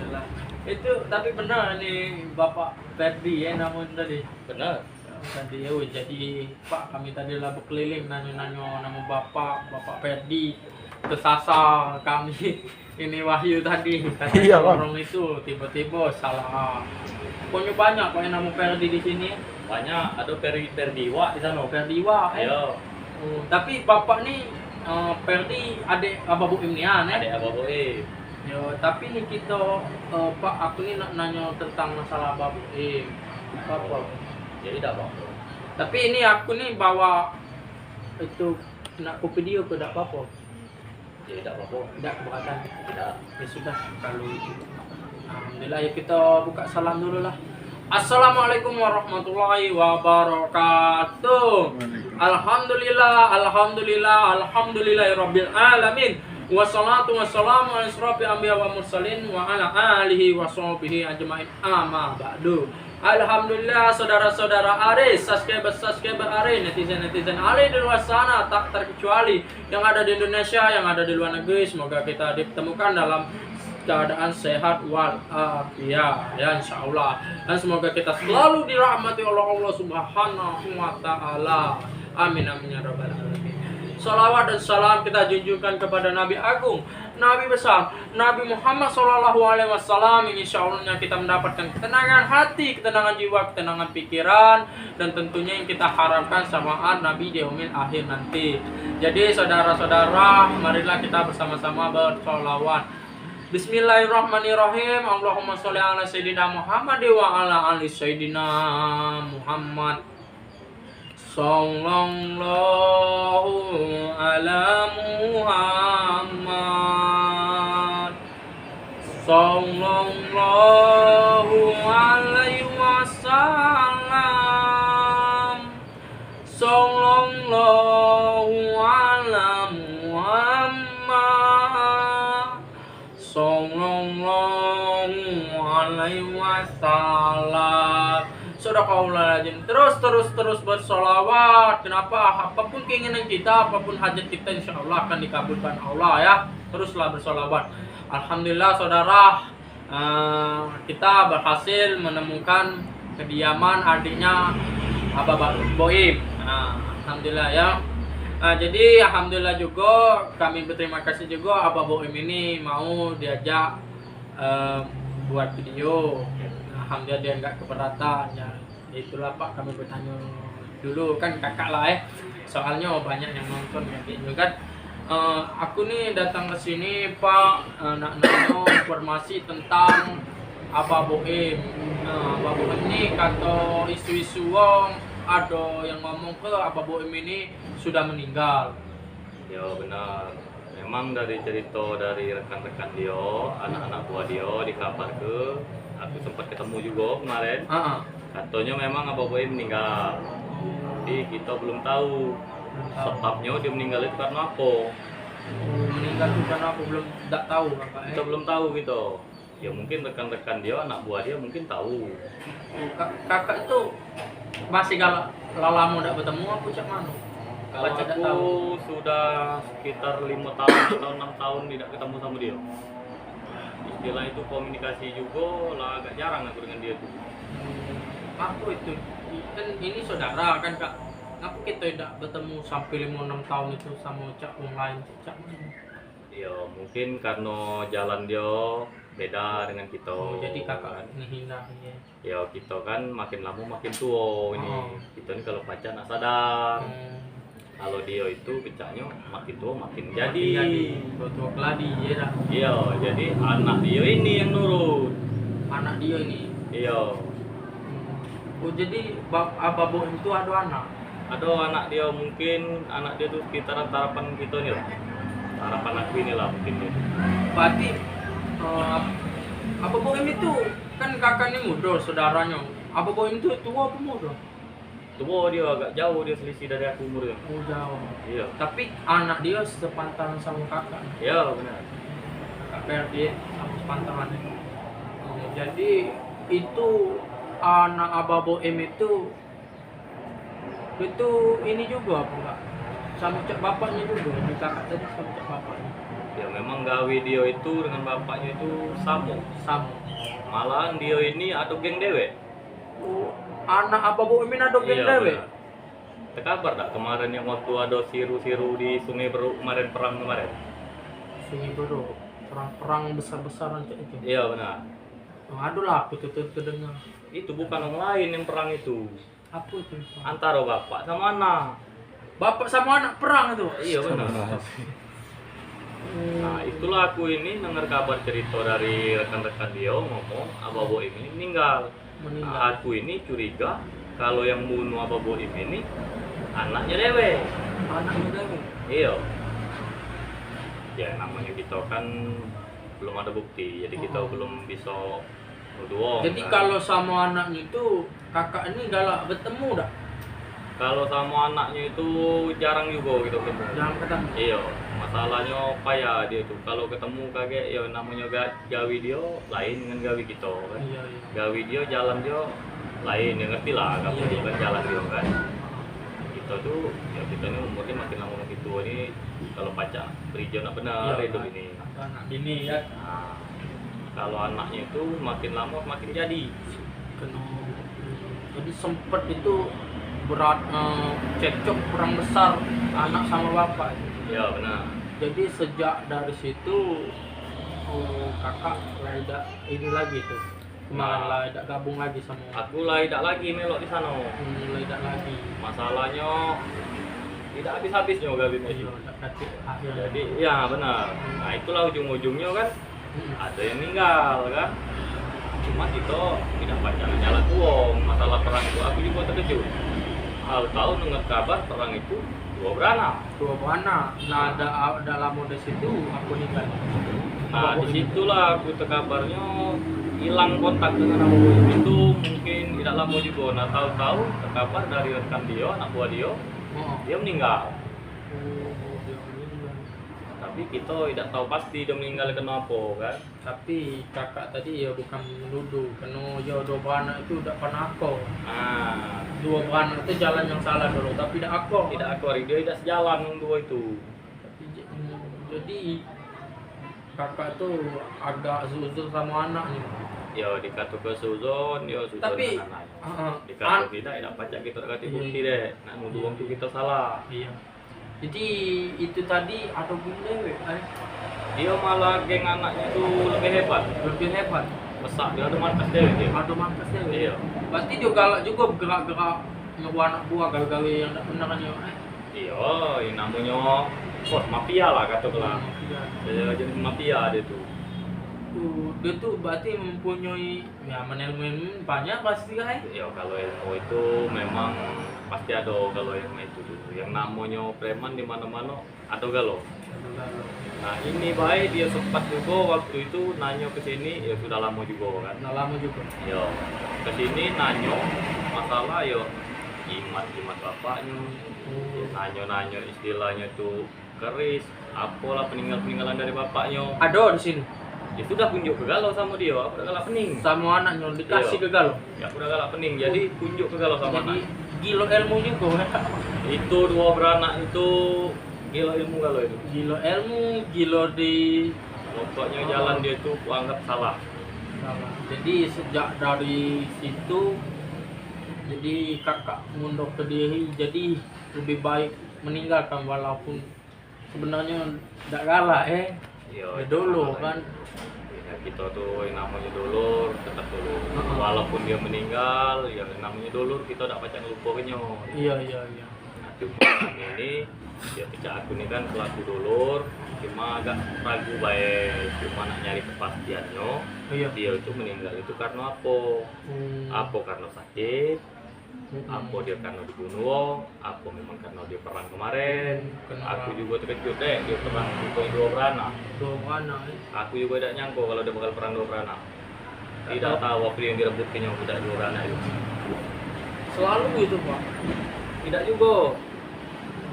Alhamdulillah. Itu tapi benar nih Bapak Ferdi ya namun tadi. Benar. Tadi ya jadi Pak kami tadi lah berkeliling nanya-nanya nama Bapak Ferdi kesasar kami ini Wahyu tadi katanya Iya, Bang. orang itu tiba-tiba salah. Pokoknya banyak kok yang nama Ferdi di sini. Banyak ada Perdiwa di sana. Ferdiwa Ayo, Oh, tapi Bapak nih Ferdi adik Abah Bu Imnian ya? ada Abah Boim. Yo, tapi nih kita Pak aku nih nak nanya tentang masalah Abah Bu Im. Apa? Jadi tidak apa-apa. Tapi ini aku nih bawa itu nak video ke tidak apa-apa. Jadi tidak apa-apa. Tidak keberatan. Tidak. Ya sudah kalau itu. Alhamdulillah ya kita buka salam dulu lah. Assalamualaikum warahmatullahi wabarakatuh. Alhamdulillahirabbil alamin. Wassalatu wassalamu ala asyrofil anbiya wa mursalin wa ala alihi wa sahbihi ajmain. Amma ba'du. Alhamdulillah saudara-saudara Are, subscriber Are, netizen Ale di luar sana tak terkecuali yang ada di Indonesia, yang ada di luar negeri, semoga kita ditemukan dalam keadaan sehat walafiat ya insyaallah, dan semoga kita selalu dirahmati oleh Allah Subhanahu wa taala. Amin amin ya rabbal alamin. Salawat dan salam kita junjukkan kepada Nabi Agung, Nabi besar, Nabi Muhammad Shallallahu Alaihi Wasallam. Insyaallah kita mendapatkan ketenangan hati, ketenangan jiwa, ketenangan pikiran, dan tentunya yang kita harapkan syafaat Nabi di yaumil akhir nanti. Jadi saudara-saudara, marilah kita bersama-sama bersolawat. Bismillahirrahmanirrahim. Allahumma sholli ala sayyidina Muhammad wa ala ali sayyidina Muhammad. Sallallahu ala Muhammad. Sallallahu alaihi wasallam. Sallallahu ala Muhammad. Sallallahu alaihi wasallam. Sadaqallahul terus bersolawat. Kenapa? Apapun keinginan kita, apapun hajat kita, insya Allah akan dikabulkan Allah ya. Teruslah bersolawat. Alhamdulillah saudara, kita berhasil menemukan kediaman adiknya Abah Boim. Alhamdulillah ya. Jadi alhamdulillah juga kami berterima kasih juga Abah Boim ini mau diajak buat video. Alhamdulillah dia nggak keberatan ya. Itulah Pak, kami bertanya dulu kan kakak lah soalnya banyak yang nonton ya gitu kan. Aku nih datang ke sini Pak, nak nanya informasi tentang Abah Boim. Abah Boim ini kata isu-isu wong ada yang ngomong ke Abah Boim ini sudah meninggal. Ya benar. Memang dari cerita dari rekan-rekan dia, anak-anak buah dia dikabar ke, aku sempat ketemu juga kemarin. Katanya memang Abah Boim meninggal. Tapi kita belum tahu sebabnya dia meninggal itu karena apa. Meninggal itu karena aku belum tidak tahu kakak. Kita belum tahu gitu. Ya mungkin rekan-rekan dia, anak buah dia mungkin tahu. Kakak itu masih kalau lama tidak bertemu aku cak mana? Kalau aku sudah sekitar 5 tahun atau 6 tahun tidak ketemu sama dia. Istilah itu komunikasi juga lah, agak jarang aku dengan dia tuh. Aku itu kan ini saudara kan kak. Aku kita tidak bertemu sampai 5-6 tahun itu sama cak online cak mana? Ya mungkin karena jalan dia beda dengan kita. Jadi kakak menghindar ya. Ya kita kan makin lama makin tua ini. Kita ini kalau pacar nak sadar. Kalau dia itu pecahnya makin tua makin jadi. Tua keladi ya dah. Iya, jadi anak dia ini yang nurut. Anak dia ini. Iya. Oh jadi Abah Boim itu ada anak. Ada anak dia, mungkin anak dia tuh sekitar harapan kita nih lah. Harapan aku ini lah mungkin itu. Berarti Abah Boim itu kan kakaknya muda saudaranya. Abah Boim itu tua apa muda? Tua dia, agak jauh dia selisih dari aku umurnya. Oh jauh. Iya. Tapi anak dia sepantaran sama kakak. Iya benar. Kakak Ferdi sama sepantaran. Jadi itu anak Abah Boim itu ini juga apa enggak? Sama cak bapaknya juga, di kakak tadi sama cak bapaknya. Ya memang gawe dia itu dengan bapaknya itu sama. Malahan dia ini ada geng dewe. Anak apa Bu Imin ada geng dewe? Benar. Terkabar tak kemarin yang waktu ada siru-siru di Sungai Beruk kemarin perang kemarin? Sungai Beruk, perang besar-besaran kayak itu. Iya benar. Aduh lah, aku tuh dengar. Itu bukan orang lain yang perang itu. Apa itu? Antara bapak sama anak. Bapak sama anak perang itu? Iya benar. Nah itulah aku ini dengar kabar cerita dari rekan-rekan dia ngomong Abah Boim ini meninggal. Aku ini curiga kalau yang bunuh Abah Boim ini anaknya dewe. Anaknya dewe? Iya. Ya namanya kita kan belum ada bukti, jadi kita belum bisa nuduh. Jadi kan. kalau sama anaknya itu kakak ini galak bertemu dah? Kalau sama anaknya itu jarang juga gitu ketemu. Jarang ketemu? Iya, masalahnya payah dia tuh. Kalau ketemu kaget ya namanya gawi dia lain dengan gawi kita kan. Iya. Gawi dia jalan dia lain, ya ngerti lah kamu dia kan jalan dia kan. Kita tuh ya kita ini umurnya makin lama makin tua ini kalau pacar berijo nak benar hidup ini. Anak ini ya. Nah, kalau anaknya itu makin lama makin jadi. Jadi sempet itu berat cekcok perang besar anak sama bapak. Ya benar. Jadi sejak dari situ kakak lah tidak ini lagi tuh. Kemarin lah tidak gabung lagi sama. Aku lah tidak lagi melok di sana. Lah tidak lagi. Masalahnya tidak habis-habisnya gabi itu. Jadi ya benar. Nah itulah ujung-ujungnya kan ada yang meninggal kan. Cuma itu tidak pacaran jalan uang. Masalah perang itu aku juga terkejut. Tahu dengar kabar perang itu dua beranak. Nah ada lama di situ aku nikah. Nah disitulah aku terkabarnya hilang kontak dengan Abu Boim itu mungkin tidak lama juga. Nah tahu-tahu terkabar dari rekan dia, anak buah dia meninggal. Tapi kita tidak tahu pasti dia meninggal kenapa kan. Tapi kakak tadi ya bukan menuduh karena ya dua beranak itu udah pernah aku. Dua beranak itu jalan yang salah dulu tapi tidak aku. Tidak aku, dia tidak sejalan yang dua itu. Jadi kakak tuh agak zuzur sama anaknya. Ya dikata ke suzon, dia suzon tapi anak. Dikata tidak pacak kita kasih bukti deh. Nak nuduh itu kita salah. Iya. Jadi itu tadi ada bule, dia malah geng anaknya itu lebih hebat. Besar dia ada markas dewe dia. Ada markas dewe. Iya. Pasti dia galak juga gerak-gerak ngebuat anak buah gawe-gawe yang tidak benar kan ya. Iya, ini namanya bos mafia lah katakanlah. Dia jadi mafia dia tuh. Dia tuh berarti mempunyai ya ilmu banyak pasti kan? Ya kalau ilmu itu memang pasti ada kalau ilmu itu dulu. Yang namanya preman di mana-mana ada galau. Nah ini baik dia sempat juga waktu itu nanya ke sini ya sudah lama juga kan. Ya ke sini nanya masalah ya jimat bapaknya. Ya, nanya istilahnya tuh keris apalah peninggalan dari bapaknya. Ada di sini. Ya sudah kunjuk ke galau sama dia, aku udah galak pening. Sama anaknya dikasih ke galau. Ya aku udah galak pening, jadi kunjuk ke galau sama jadi, anak. Gila ilmu juga. Itu dua beranak itu gila ilmu galau itu. Gila ilmu, gila di pokoknya jalan dia tuh kuanggap salah. Jadi sejak dari situ jadi kakak mundur ke diri, jadi lebih baik meninggalkan walaupun sebenarnya tidak galak Ya, dulu kan. Ya, kita tuh yang namanya dulur tetap dulur. Walaupun dia meninggal, ya namanya dulur kita tidak pacang lupakannya. Iya. Nah, cuma ini dia pecah aku ini kan pelaku dulur, cuma agak ragu baik, cuma nak nyari kepastiannya. Dia itu meninggal itu karena apa? Apa karena sakit? Apa dia karena dibunuh? Apa memang karena dia perang kemarin? Aku juga terkejut deh dia perang itu dua beranak. Aku juga tidak nyangka kalau dia bakal perang dua beranak. Tidak tahu apa yang direbutkannya budak dua beranak itu. Selalu gitu Pak? Tidak juga.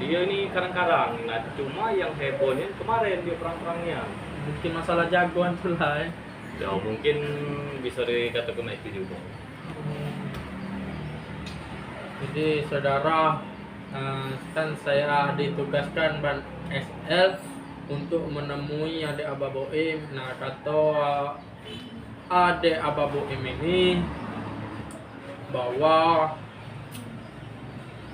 Dia ini karang-karang. Nah cuma yang hebohnya kemarin dia perang-perangnya. Mungkin masalah jagoan tuh lah Ya mungkin bisa dikatakan itu juga. Jadi saudara, kan saya ditugaskan Ban SL untuk menemui adik Abah Boim. Nah, kata adik Abah Boim ini bahwa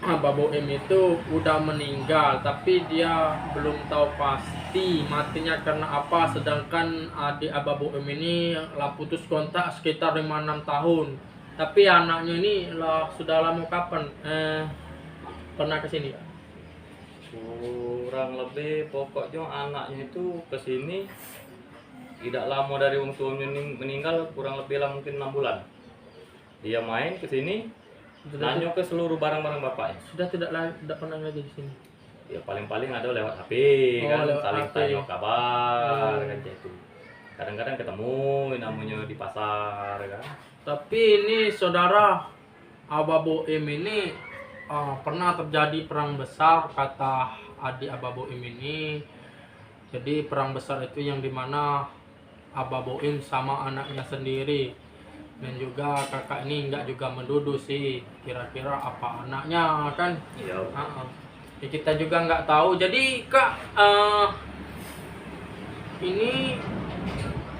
Abah Boim itu udah meninggal, tapi dia belum tahu pasti matinya karena apa. Sedangkan adik Abah Boim ini lah putus kontak sekitar 5-6 tahun. Tapi anaknya ini lah sudah lama kapan pernah kesini? Kurang lebih pokoknya anaknya itu kesini tidak lama dari wong tuanya meninggal, kurang lebih lah mungkin 6 bulan. Dia main ke sini, nanya ke seluruh barang-barang bapaknya. Sudah tidak pernah lagi di sini. Ya paling-paling ada lewat HP kan, lewat saling HP. tanya kabar kan itu. Kadang-kadang ketemu namanya di pasar kan. Tapi ini saudara Abah Boim ini pernah terjadi perang besar kata adik Abah Boim ini. Jadi perang besar itu yang dimana Abah Boim sama anaknya sendiri, dan juga kakak ini nggak juga menduduh sih kira-kira apa anaknya kan. Iya. Ya, kita juga nggak tahu. Jadi kak ini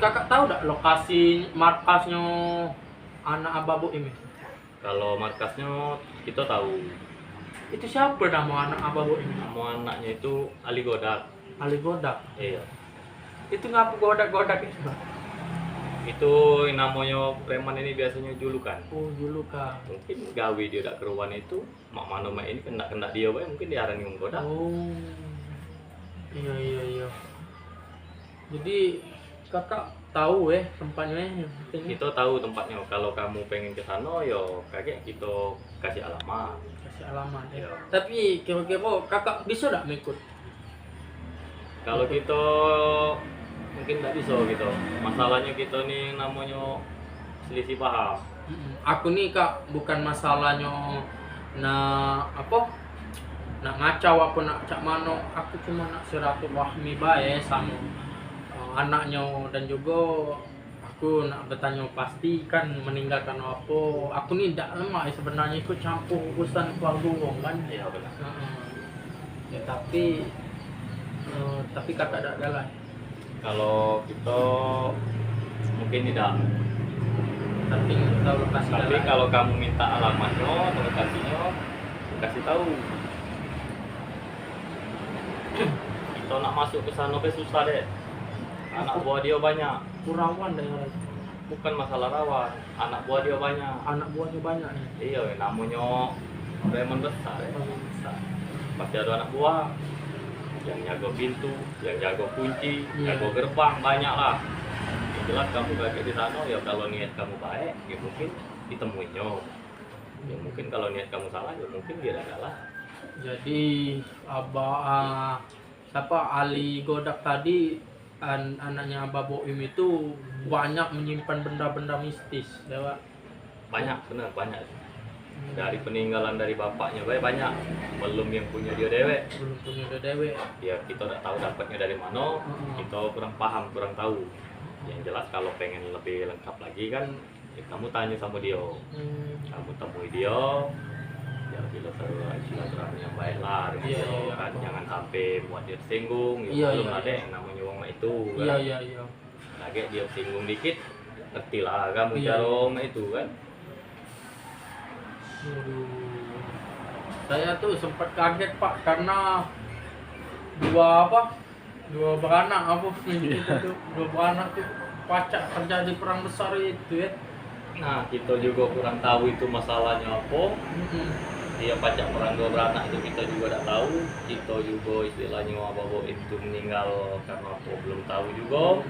kakak tahu nggak lokasi markasnya anak Abah Boim ini? Kalau markasnya kita tahu. Itu siapa nama anak Abah Boim ini? Nama anaknya itu Ali Godak. Ali Godak. Iya. Itu ngapa godak-godak itu? Itu namanya preman ini biasanya julukan. Oh, julukan. Mungkin gawe dia dak keruan itu, mak mano mak ini kena dia bae mungkin diarani wong Godak. Oh. Iya. Jadi kakak tahu tempatnya yang penting. Kita tahu tempatnya. Kalau kamu pengen ke sana yo kakek kita kasih alamat. Kasih alamat ya. Iya. Tapi kira-kira kakak bisa nggak mengikut? Kalau kita mungkin nggak bisa gitu. Masalahnya kita nih namanya selisih paham. Aku nih kak bukan masalahnya nak ngacau apa nak cak mano. Aku cuma nak silaturahmi bae sama anaknya, dan juga aku nak bertanya pasti kan meninggalkan apa. Aku nih tidak lemah sebenarnya ikut campur urusan keluarga orang kan. Iya benar. Ya, tapi kakak tidak galak. Kalau kita mungkin tidak. Tapi kita lepas. Tapi kalau kamu minta alamatnya atau lokasinya, kasih tahu. Kita nak masuk ke sana susah deh. Anak buah dia banyak. Kurawan daerah. Bukan masalah rawan. Anak buah dia banyak. Anak buahnya banyak nih. Iya, namanya preman besar. Ya. Besar. Pasti ada anak buah yang jaga pintu, yang jaga kunci, jaga gerbang, banyak lah. Yang jelas kamu kakek di sana ya kalau niat kamu baik, ya mungkin ditemuinya. Ya mungkin kalau niat kamu salah, ya mungkin dia ada lah. Jadi siapa Ali Godak tadi anaknya Abah Boim itu banyak menyimpan benda-benda mistis, ya Pak? Banyak, benar banyak. Dari peninggalan dari bapaknya banyak, belum yang punya dia dewek. Belum punya dewe. Ya kita tidak tahu dapatnya dari mana, kita kurang paham, kurang tahu. Yang jelas kalau pengen lebih lengkap lagi kan, ya kamu tanya sama dia, kamu temui dia, ya bila silaturahmi yang baik lah, Iya, kan jangan sampai buat dia tersinggung. Iya, Belum iya, ada iya. yang namanya wong itu. Iya. Kaget dia singgung dikit, ngerti lah kamu Iya, cara iya. wong itu kan. Saya tuh sempat kaget Pak karena dua beranak dua beranak tuh pacak terjadi perang besar itu ya. Nah kita juga kurang tahu itu masalahnya apa. Dia pacak perang dua beranak itu kita juga tidak tahu. Kita juga istilahnya apa itu meninggal karena apa belum tahu juga.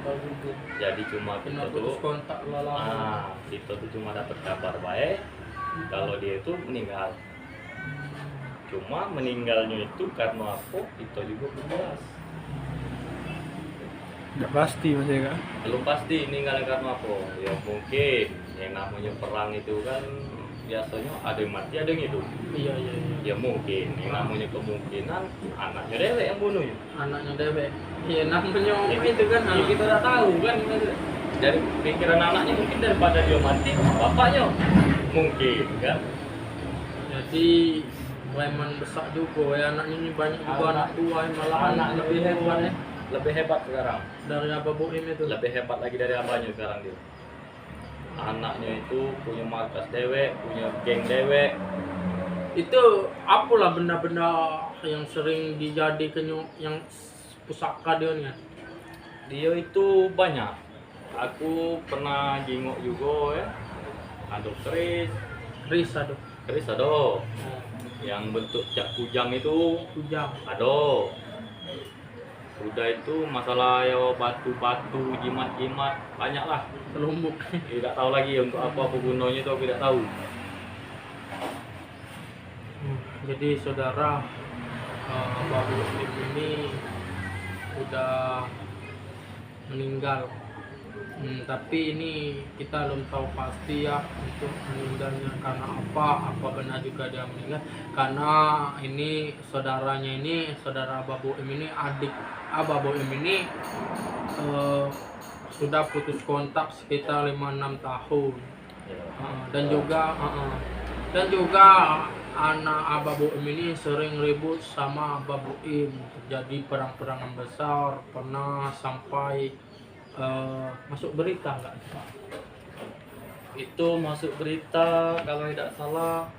Jadi cuma kita tuh kontak lama. kita tuh cuma dapat kabar baik kalau dia itu meninggal. Cuma meninggalnya itu karena apa kita juga belum jelas. Nggak pasti masih kak. Belum pasti meninggalnya karena apa. Ya mungkin yang namanya perang itu kan biasanya ada yang mati ada yang hidup. Iya. Ya mungkin yang namanya kemungkinan anaknya dewek yang bunuh. Anaknya dewe. Iya namanya itu kan Ya, kita udah tahu kan. Dari pikiran anaknya mungkin daripada dia mati bapaknya mungkin kan. Jadi preman besar juga ya anaknya ini banyak juga anak tua malah anak lebih hebat ya. lebih hebat sekarang. Dari Abah Boim itu. Lebih hebat lagi dari abahnya sekarang dia. Anaknya itu punya markas dewek, punya geng dewek. Itu apalah benda-benda yang sering dijadikan yang pusaka dia nih. Dia itu banyak. Aku pernah jenguk juga ya. Ada Keris aduh. keris ada. Yang bentuk jak kujang itu Kujang. ada. Udah itu masalah ya batu-batu, jimat-jimat banyak lah. Selumbuk. Tidak tahu lagi untuk apa gunanya itu aku tidak tahu. Jadi saudara, Abah Boim ini udah meninggal. Tapi ini kita belum tahu pasti ya untuk meninggalnya karena apa benar juga dia meninggal karena ini saudaranya ini, saudara Abah Boim ini, adik Abah Boim ini sudah putus kontak sekitar 5-6 tahun. Dan juga anak Abah Boim ini sering ribut sama Abah Boim, terjadi perang-perangan besar, pernah sampai masuk berita nggak? Itu masuk berita kalau tidak salah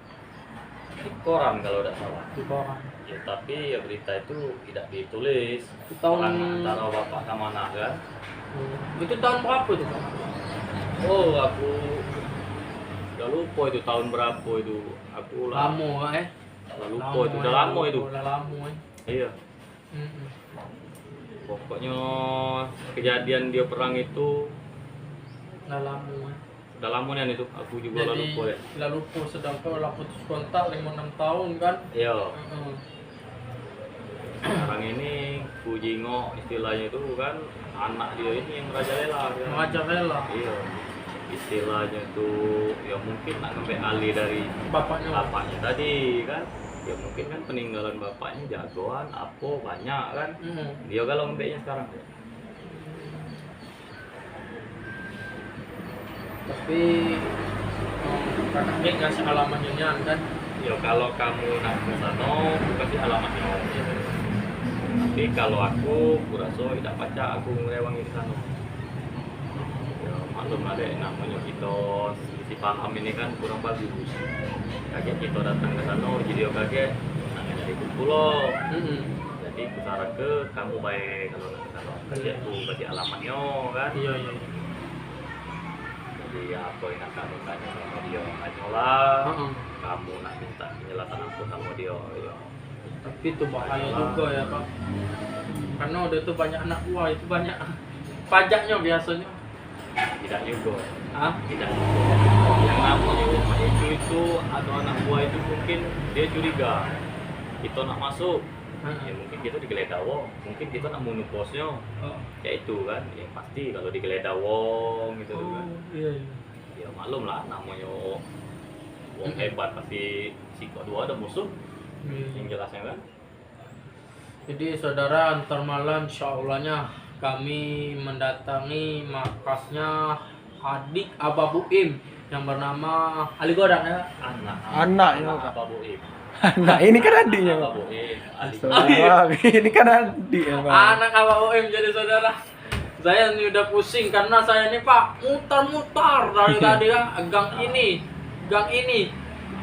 di koran kalau tidak salah. Di koran. Ya, tapi ya berita itu tidak ditulis. Itu tahun Antara bapak sama anak kan. Itu tahun berapa itu, Pak? Oh, aku udah lupa itu tahun berapa itu. Aku Lama udah lupa itu, udah lama itu. Udah lama Iya. Pokoknya kejadian dia perang itu Udah lama udah lama nih itu. Aku juga udah lupa ya. Udah lupa, sedangkan udah putus kontak 5-6 tahun kan? Iya. Sekarang ini Kujingo istilahnya itu kan anak dia ini yang merajalela. Kan? Merajalela. Iya. Istilahnya itu ya mungkin nak ngambil alih dari bapaknya tadi kan. Ya mungkin kan peninggalan bapaknya jagoan, apa banyak kan. Dia kalau ngambilnya sekarang. Tapi karena dia ngasih alamatnya kan. Ya kalau kamu nak ke sana, aku kasih alamatnya. Tapi kalau aku rasa tidak baca aku ngerewangi di sana. Ya maklum lah deh, namanya kita si paham ini kan kurang bagus. Kaget kita datang ke sana, jadi dia kaget nanya dari pulau. Jadi aku saran ke kamu baik kalau ke sana. Kasih aku kasih alamatnya kan. Iya. Jadi apa yang nak kamu tanya sama dia, tanyalah. Kamu nak minta penjelasan apa sama dia. Ya. Tapi itu bahaya juga ya Pak, karena udah itu banyak anak buah, itu banyak pajaknya biasanya. Tidak juga. Tidak. Yang namanya rumah itu atau anak buah itu mungkin dia curiga kita nak masuk. Ya mungkin kita digeledah wong, mungkin kita nak bunuh bosnya. Ya itu kan, ya pasti kalau digeledah wong gitu kan. Iya. Ya maklum lah namanya wong hebat pasti si kedua ada musuh. Yang jelasnya kan. Jadi saudara, antar malam insyaallah kami mendatangi markasnya adik Abah Boim yang bernama Ali Godak ya. Anak Abah Boim. Nah ini kan adiknya Abah Pak. Boim. Ini kan adik ya Pak. Anak Abah Boim. Jadi saudara, saya ini udah pusing karena saya ini Pak mutar-mutar dari tadi ya, gang ini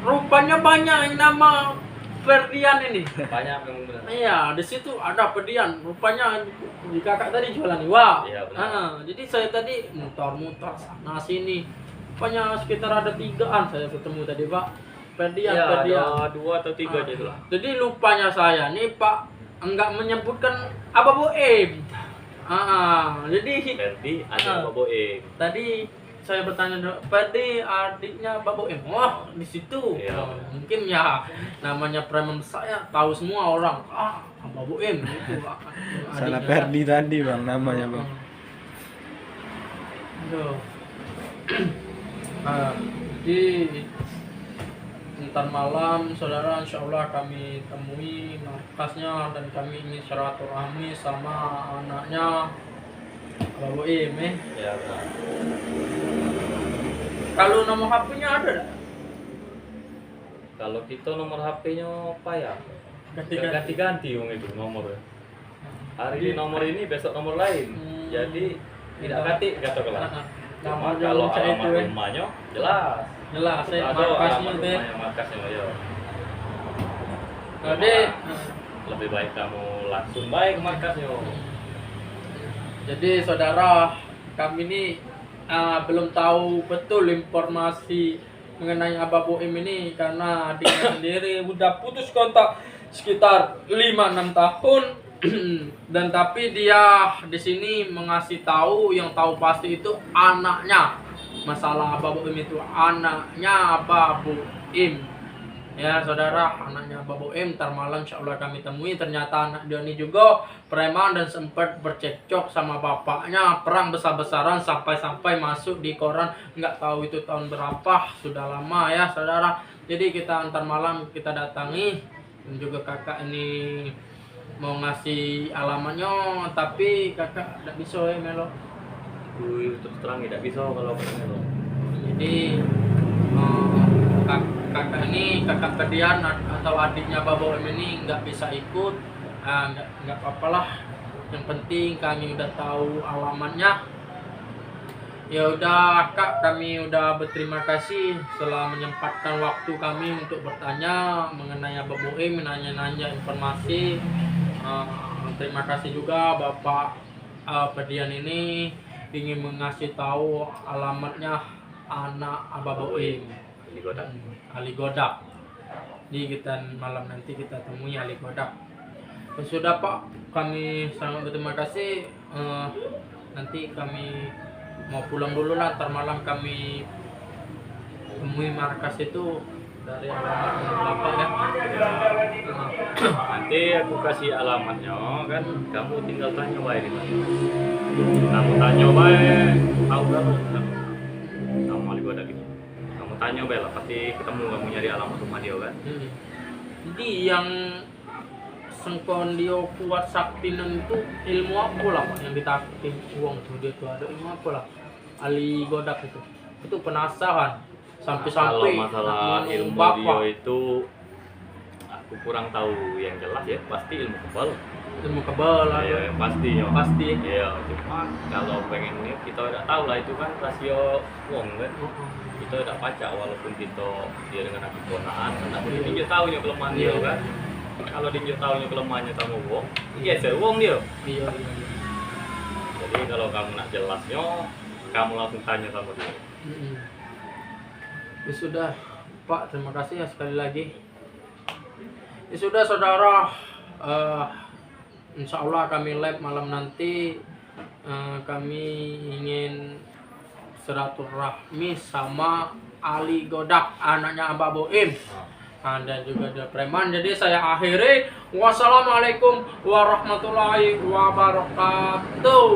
rupanya banyak yang nama Ferdian ini. Banyak yang benar. Iya, di situ ada Ferdian. Rupanya di kakak tadi jualan iwa. Iya, benar. Jadi saya tadi mutar-mutar sana sini. Rupanya sekitar ada 3-an saya ketemu tadi Pak. Ferdian. Ada 2 atau 3 aja itu lah. Jadi lupanya saya nih Pak enggak menyebutkan Abah Boim. Jadi Ferdi ada Abah Boim. tadi saya bertanya, Ferdi adiknya Abah Boim. Wah, di situ. Iya. Mungkin ya namanya preman saya tahu semua orang. Abah Boim itu. Salah Ferdi tadi Bang namanya Bang. Aduh. Jadi ntar malam saudara insyaallah kami temui markasnya dan kami ingin silaturahmi sama anaknya Abah Boim Ya benar. Kalau nomor HP-nya ada enggak? Kalau kita nomor HP-nya apa ya? Ganti-ganti. Ganti-ganti wong itu nomor. hari ini nomor ini, besok nomor lain. Jadi tidak katik kata kelas. Cuma kalau alamat rumahnya jelas. Jelas, Ada markasnya alamat teh. rumahnya, markasnya ya. Jadi Lebih baik kamu langsung baik ke markasnya. jadi saudara, kami ini belum tahu betul informasi mengenai Abah Boim ini karena adiknya sendiri udah putus kontak sekitar 5-6 tahun dan tapi dia di sini mengasih tahu, yang tahu pasti itu anaknya. Masalah Abah Boim itu anaknya Abah Boim. Ya saudara, anaknya Abah Boim ntar malam insya Allah kami temui. Ternyata anak dia ini juga preman dan sempat bercekcok sama bapaknya, perang besar-besaran sampai-sampai masuk di koran, nggak tahu itu tahun berapa, sudah lama ya saudara. Jadi kita antar malam kita datangi, dan juga kakak ini mau ngasih alamatnya, tapi kakak tidak bisa ya Melo. Terus terang tidak bisa kalau ketemu. Jadi kakak ini, kakak kedian atau adiknya Abah Boim ini nggak bisa ikut. Nggak apa-apalah, yang penting kami udah tahu alamatnya. Ya udah Kak, kami udah berterima kasih setelah menyempatkan waktu kami untuk bertanya mengenai Abah Boim, nanya-nanya informasi. Terima kasih juga Bapak Pedian ini ingin mengasih tahu alamatnya anak Abah Boim, Ali Godak. Jadi kita malam nanti kita temui Ali Godak. Sudah Pak, kami sangat berterima kasih. Nanti kami mau pulang dulu lah, ntar malam kami temui markas itu dari alamat Bapak ya. Nanti aku kasih alamatnya kan, kamu tinggal tanya baik di mana. Kamu tanya baik, tahu kan? Kamu Ali Godak gitu. Kamu tanya baik lah, pasti ketemu kamu nyari alamat rumah dia kan. Jadi yang sengkon dia kuat saktinan itu ilmu apa lah Pak yang ditakutin uang tuh, dia tuh ada ilmu apa lah Ali Godak itu penasaran sampai-sampai Kalau masalah ilmu dia itu aku kurang tahu, yang jelas ya pasti ilmu kebal. ilmu kebal lah Ya, yang pasti ya. pasti. Iya, cuma kalau pengennya kita tidak tahu lah itu kan rasio uang kan. Kita tidak pacak walaupun kita dia dengan anak ponaan, tapi dia tahu nya kelemahan dia kan. Kalau dia tahu nya kelemahannya sama uang, geser uang dia. Iya. Jadi kalau kamu nak jelasnya, kamu langsung tanya sama dia. Ya sudah Pak, terima kasih ya sekali lagi. Ya sudah saudara, insya Allah kami live malam nanti. Kami ingin silaturahmi sama Ali Godak, anaknya Abah Boim. Dan juga ada preman. Jadi saya akhiri. Wassalamualaikum warahmatullahi wabarakatuh.